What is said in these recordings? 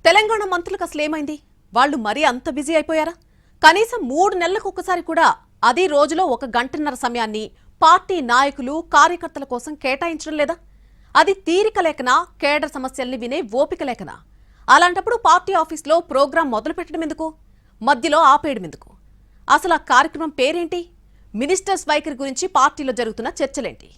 తెలంగాణ మంత్రులకు అసలు ఏమైంది? వాళ్ళు మరీ అంత బిజీ అయిపోయారా? కనీసం 3 నెలలకు ఒకసారి కూడా అది రోజులో 1 గంటన్నర సమయాన్ని పార్టీ నాయకులు కార్యకర్తల కోసం కేటాయించడం లేదా? అది తీరిక లేకనా, కేడర్ సమస్యల్ని వినే ఓపిక లేకనా? అలాంటప్పుడు పార్టీ ఆఫీస్లో ప్రోగ్రాం మొదలు పెట్టడం ఎందుకు? మధ్యలో ఆపేయడం ఎందుకు? అసలు ఆ కార్యక్రమం పేరేంటి? మినిస్టర్స్ వైఖరి గురించి పార్టీలో జరుగుతున్న చర్చలేంటి?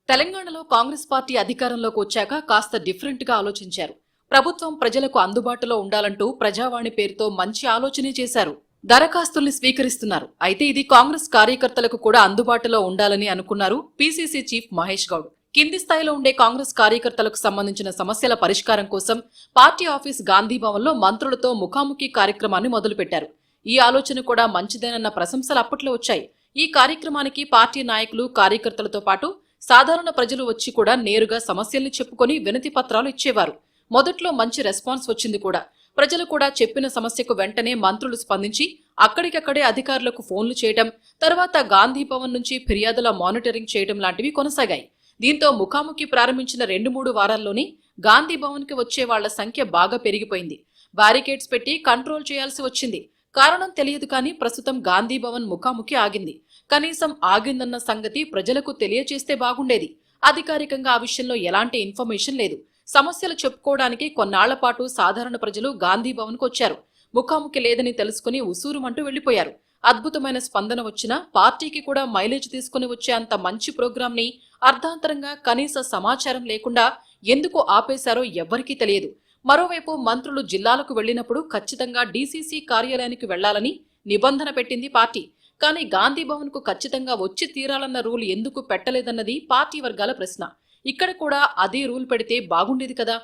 తెలంగాణలో కాంగ్రెస్ పార్టీ అధికారంలోకి వచ్చాక కాస్త డిఫరెంట్ గా ఆలోచించారు. ప్రభుత్వం ప్రజలకు అందుబాటులో ఉండాలంటూ ప్రజావాణి పేరుతో మంచి ఆలోచనే చేశారు. దరఖాస్తుల్ని స్వీకరిస్తున్నారు. అయితే ఇది కాంగ్రెస్ కార్యకర్తలకు కూడా అందుబాటులో ఉండాలని అనుకున్నారు పీసీసీ చీఫ్ మహేష్ గౌడ్. కింది స్థాయిలో ఉండే కాంగ్రెస్ కార్యకర్తలకు సంబంధించిన సమస్యల పరిష్కారం కోసం పార్టీ ఆఫీస్ గాంధీ భవన్లో మంత్రులతో ముఖాముఖి కార్యక్రమాన్ని మొదలుపెట్టారు. ఈ ఆలోచన కూడా మంచిదేనన్న ప్రశంసలు అప్పట్లో వచ్చాయి. ఈ కార్యక్రమానికి పార్టీ నాయకులు, కార్యకర్తలతో పాటు సాధారణ ప్రజలు వచ్చి కూడా నేరుగా సమస్యల్ని చెప్పుకొని వినతి పత్రాలు ఇచ్చేవారు. మొదట్లో మంచి రెస్పాన్స్ వచ్చింది కూడా. ప్రజలు కూడా చెప్పిన సమస్యకు వెంటనే మంత్రులు స్పందించి అక్కడికక్కడే అధికారులకు ఫోన్లు చేయడం, తర్వాత గాంధీ భవన్ నుంచి ఫిర్యాదుల మానిటరింగ్ చేయడం లాంటివి కొనసాగాయి. దీంతో ముఖాముఖి ప్రారంభించిన 2-3 వారాల్లోనే గాంధీ భవన్ కి వచ్చే వాళ్ల సంఖ్య బాగా పెరిగిపోయింది. బ్యారికేడ్స్ పెట్టి కంట్రోల్ చేయాల్సి వచ్చింది. కారణం తెలియదు కానీ ప్రస్తుతం గాంధీ భవన్ ముఖాముఖి ఆగింది. కనీసం ఆగిందన్న సంగతి ప్రజలకు తెలియచేస్తే బాగుండేది. అధికారికంగా ఆ విషయంలో ఎలాంటి ఇన్ఫర్మేషన్ లేదు. సమస్యలు చెప్పుకోవడానికి కొన్నాళ్ల పాటు సాధారణ ప్రజలు గాంధీ భవన్ కు వచ్చారు. ముఖాముఖి లేదని తెలుసుకుని ఉసూరుమంటూ వెళ్లిపోయారు. అద్భుతమైన స్పందన వచ్చినా పార్టీకి కూడా మైలేజ్ తీసుకుని వచ్చే అంత మంచి ప్రోగ్రాం ని అర్ధాంతరంగా కనీస సమాచారం లేకుండా ఎందుకు ఆపేశారో ఎవ్వరికీ తెలియదు. మరోవైపు మంత్రులు జిల్లాలకు వెళ్లినప్పుడు ఖచ్చితంగా డీసీసీ కార్యాలయానికి వెళ్లాలని నిబంధన పెట్టింది పార్టీ. కానీ గాంధీ భవన్ కు ఖచ్చితంగా వచ్చి తీరాలన్న రూల్ ఎందుకు పెట్టలేదన్నది పార్టీ వర్గాల ప్రశ్న. ఇక్కడ కూడా అదే రూల్ పెడితే బాగుండేది కదా.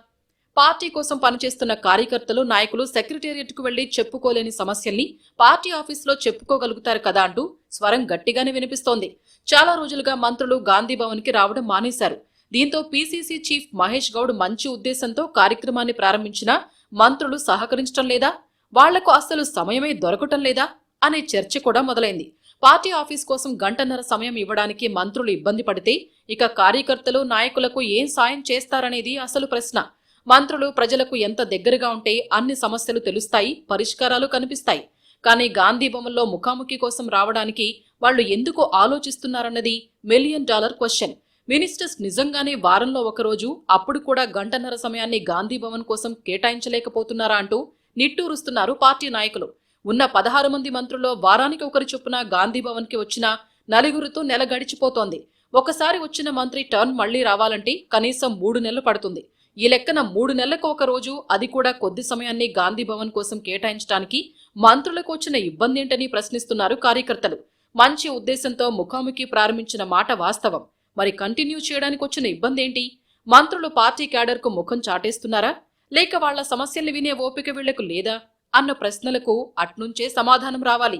పార్టీ కోసం పనిచేస్తున్న కార్యకర్తలు, నాయకులు సెక్రటేరియట్ కు వెళ్లి చెప్పుకోలేని సమస్యల్ని పార్టీ ఆఫీసులో చెప్పుకోగలుగుతారు కదా అంటూ స్వరం గట్టిగానే వినిపిస్తోంది. చాలా రోజులుగా మంత్రులు గాంధీ భవన్ కి రావడం మానేశారు. దీంతో పీసీసీ చీఫ్ మహేష్ గౌడ్ మంచి ఉద్దేశంతో కార్యక్రమాన్ని ప్రారంభించినా మంత్రులు సహకరించడం లేదా, వాళ్లకు అస్సలు సమయమే దొరకటం లేదా అనే చర్చ కూడా మొదలైంది. పార్టీ ఆఫీస్ కోసం గంటన్నర సమయం ఇవ్వడానికి మంత్రులు ఇబ్బంది పడితే ఇక కార్యకర్తలు, నాయకులకు ఏం సాయం చేస్తారనేది అసలు ప్రశ్న. మంత్రులు ప్రజలకు ఎంత దగ్గరగా ఉంటే అన్ని సమస్యలు తెలుస్తాయి, పరిష్కారాలు కనిపిస్తాయి. కానీ గాంధీ భవన్లో ముఖాముఖి కోసం రావడానికి వాళ్లు ఎందుకు ఆలోచిస్తున్నారన్నది $1 మిలియన్ క్వశ్చన్. మినిస్టర్స్ నిజంగానే వారంలో ఒకరోజు, అప్పుడు కూడా గంటన్నర సమయాన్ని గాంధీ భవన్ కోసం కేటాయించలేకపోతున్నారా అంటూ నిట్టూరుస్తున్నారు పార్టీ నాయకులు. ఉన్న 16 మంది మంత్రుల్లో వారానికి ఒకరి చొప్పున గాంధీ భవన్ కి వచ్చిన 4 నెల గడిచిపోతోంది. ఒకసారి వచ్చిన మంత్రి టర్న్ మళ్లీ రావాలంటే కనీసం 3 నెలలు పడుతుంది. ఈ లెక్కన 3 నెలలకు ఒక రోజు, అది కూడా కొద్ది సమయాన్ని గాంధీ భవన్ కోసం కేటాయించడానికి మంత్రులకు వచ్చిన ఇబ్బంది ఏంటని ప్రశ్నిస్తున్నారు కార్యకర్తలు. మంచి ఉద్దేశంతో ముఖాముఖి ప్రారంభించిన మాట వాస్తవం. మరి కంటిన్యూ చేయడానికి వచ్చిన ఇబ్బంది ఏంటి? మంత్రులు పార్టీ క్యాడర్ కు ముఖం చాటేస్తున్నారా, లేక వాళ్ల సమస్యల్ని వినే ఓపిక వీళ్లకు లేదా అన్న ప్రశ్నలకు అట్నుంచే సమాధానం రావాలి.